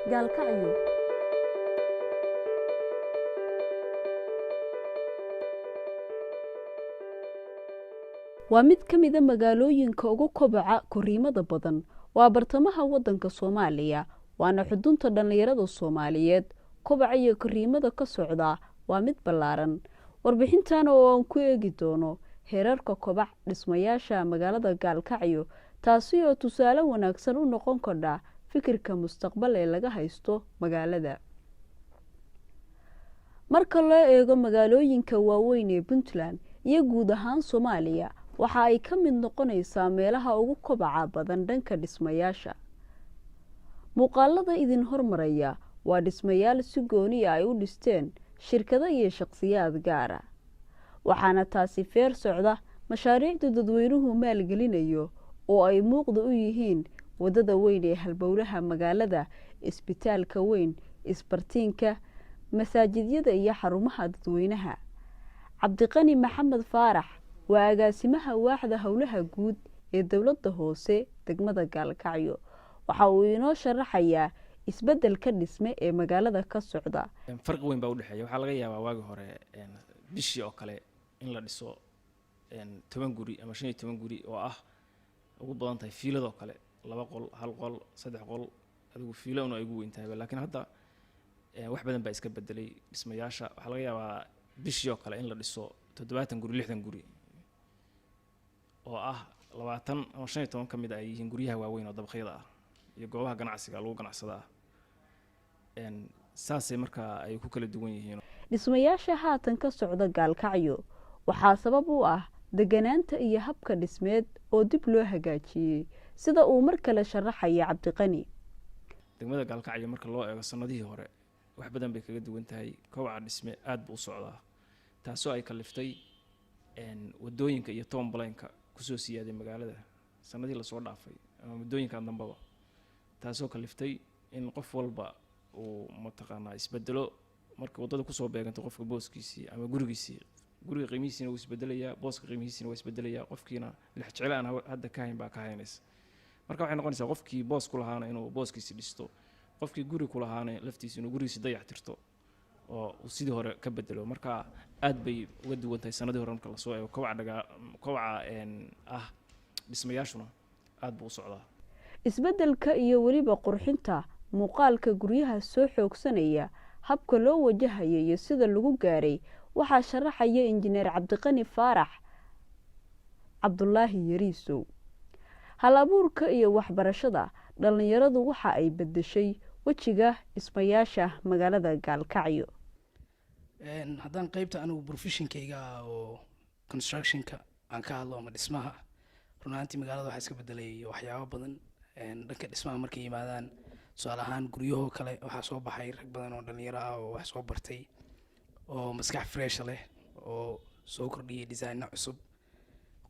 gaalkacyo waa mid ka mid ah magaalooyinka ugu kobaca koriimada badan waa bartamaha wadanka Soomaaliya waana xudunta dhalinyarada Soomaaliyeed kobaca iyo koriimada ka socda waa mid ballaaran warbixintan oo aan ku eegi doono heerarka kobac dhismayaasha magaalada Gaalkacyo taasi oo tusaale wanaagsan u noqon karta fikirka mustaqbal ee laga haysto magaalada marka loo eego magaalooyinka waaweyn ee Puntland iyo guud ahaan Soomaaliya waxa ay ka mid noqonaysaa meelaha ugu kobaca badan dhanka dhismayaasha muuqaalada idin hormaraya waa dhismayaal si gooni ah ay u dhisteen shirkado iyo shakhsiyaad gaar ah waxaana taasi feer socda mashaariicda dadweynuhu maalgelinayo oo ay muuqda u yihiin wadada weyn ee halbowlaha magaalada isbitaalka weyn isbartiinka masaajidyada iyo xarumaha dadweynaha Cabdiqani Maxamed Faarax waa agaasimaha waaxda howlaha guud ee dawladda hoose degmada Gaalkacyo waxa uu inoo sharaxayaa isbeddelka dhisme ee magaalada ka socda farq weyn baa u dhaxeeya waxa laga yaabaa waagi hore bishii oo kale in la dhiso 10 guri ama 15 guri oo ah ugu badan tahay fiilado kale 2 qol 1 qol 3 qol adigu fiilo ay ugu weyn tahay laakiin hadda wax badan baa iska bedelay dhismayaasha waxa laga yaabaa bishii oo kale in la dhiso 70 guri 60 guri oo ah 20 ama 15 kamid ay yihiin guryaha waaweyn oo dabaqyada ah iyo goobaha ganacsiga lagu ganacsada saasay marka ay ku kala duwan yihiin dhismayaasha haatan ka socda Gaalkacyo waxaa sabab u ah deganaanta iyo habka dhismeed oo dib loo hagaajiyay sida uu mar kale sharaxay Cabdiqani degmada Gaalkacyo marka loo eego sanadihii hore wax badan bay kaga duwan tahay kobaca dhisme aad buu u socdaa taasoo ay kaliftay wadooyinka iyo toonbalaynka ku soo siyaaday magaalada sanadii la soo dhaafay ama wadooyinka dambaba taasoo kaliftay in qof walba uu mataqaana isbedelo marka wadada ku soo beeganto qofka booskiisii ama gurigiisii guriga qiimihiisina uu isbedelayaa booska qiimihiisina waa isbedelayaa qofkiina lix jecel aan hadda ka hayn baa ka haynaysa marka waxay noqonaysaa qofkii boos ku lahaana inuu booskiisii dhisto qofkii guri ku lahaana laftiisa inuu gurigiisii dayactirto oo sidii hore ka bedelo marka aad bay uga duwan tahay sanadii hore marka la soo eego kobaca dhismayaashuna aad buu u socdaa isbeddelka iyo waliba qurxinta muuqaalka guryaha soo xoogsanaya habka loo wajahayo iyo sida lagu gaaray waxaa sharaxaya injineer Cabdiqani Faarax Cabdullaahi Yariisow hal abuurka iyo waxbarashada dhalinyaradu waxa ay bedeshay wajiga dhismayaasha magaalada Gaalkacyo haddaan qaybta anigu professionkayga oo constructionka aan ka hadlo ama dhismaha runaantii magaalada waxaa iska bedelay waxyaabo badan dhanka dhismaha markay yimaadaan su'aal ahaan guryahoo kale waxaa soo baxay rag badan oo dhalinyaro ah oo wax soo bartay oo maskax fresh leh oo soo kordhiyay design cusub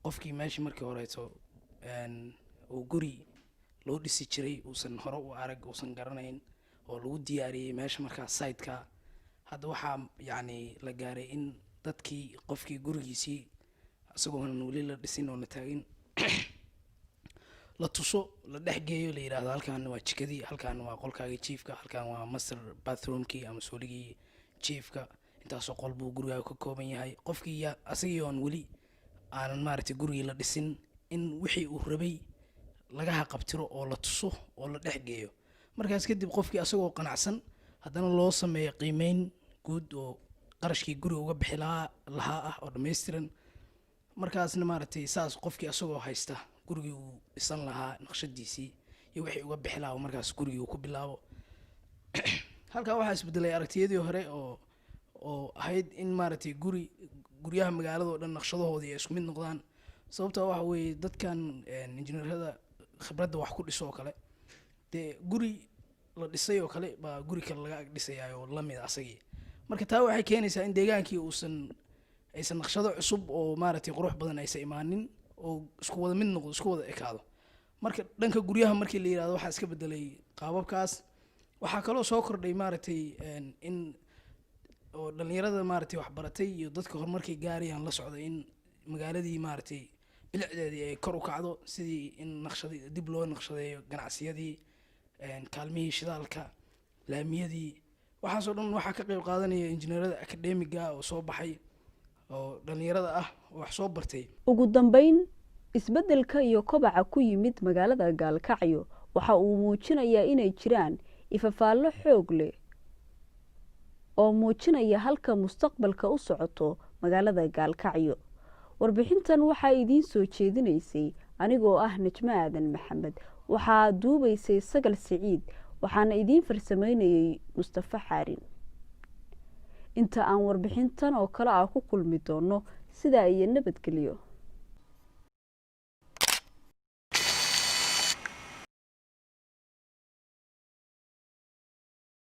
qofkii meeshii markii horeeto oo guri loo dhisi jiray uusan hore u arag uusan garanayn oo lagu diyaariyay meesha markaa site-ka hadda waxaa yani la gaaray in dadkii qofkii gurigiisii asagoo aan wali la dhisin oo la taagin la tuso la dhexgeeyo la yiraahdo halkaan waa jikadii halkaan waa qolkaaga chiefka halkaan waa master bathroomkii ama suuligii chiefka intaasoo qol buu gurigaaga ka kooban yahay qofkii asagii oon weli aanan maaragtay gurigii la dhisin in wixii uu rabay laga haqabtiro oo la tuso oo la dhexgeeyo markaas kadib qofkii asagoo qanacsan haddana loo sameeyo qiimeyn guud oo qarashkii guriga uga bixi lahaa ah oo dhammaystiran markaasna maaragtay saas qofkii asagoo haysta gurigii uu dhisan lahaa naqshadiisii iyo wixii uga bixi lahaa markaas gurigii uu ku bilaabo halkaa waxaa isbedelay aragtiyadii hore oo ahayd in maaragtay guryaha magaalada oo dhan naqshadahoodii ay isku mid noqdaan sababta waxa weeye dadkan injineerada khibradda wax ku dhiso oo kale dee guri la dhisay oo kale baa guri kale laga dhisayaa oo la mid asagii marka taa waxay keenaysaa in deegaankii aysan naqshado cusub oo maaragtay qurux badan aysan imaanin oo isku wada mid noqdo isku wada ekaado marka dhanka guryaha markii la yiraahdo waxaa iska bedelay qaababkaas waxaa kaloo soo kordhay maaragtay in oo dhalinyarada maaragtay wax baratay iyo dadka horumarkay gaarayaan la socda in magaaladii maaragtay bilicdeedii ay kor u kacdo sidii in naqshadii dib loo naqshadeeyo ganacsiyadii kaalmihii shidaalka laamiyadii waxaasoo dhan waxaa ka qayb qaadanaya injineerada akademiga oo soo baxay oo dhalinyarada ah oo wax soo bartay. ugu dambeyn isbeddelka iyo kobaca ku yimid magaalada Gaalkacyo waxa uu muujinayaa inay jiraan ifafaallo xoog leh oo muujinaya halka mustaqbalka u socoto magaalada Gaalkacyo. warbixintan waxaa idiin soo jeedinaysay anigoo ah Najma Aadan Maxamed, waxaa duubaysay Sagal Siciid, waxaana idiin farsameynayay Mustafa Xaarin. inta aan warbixintan oo kale ku kulmi doono sidaa iyo nabadgelyo.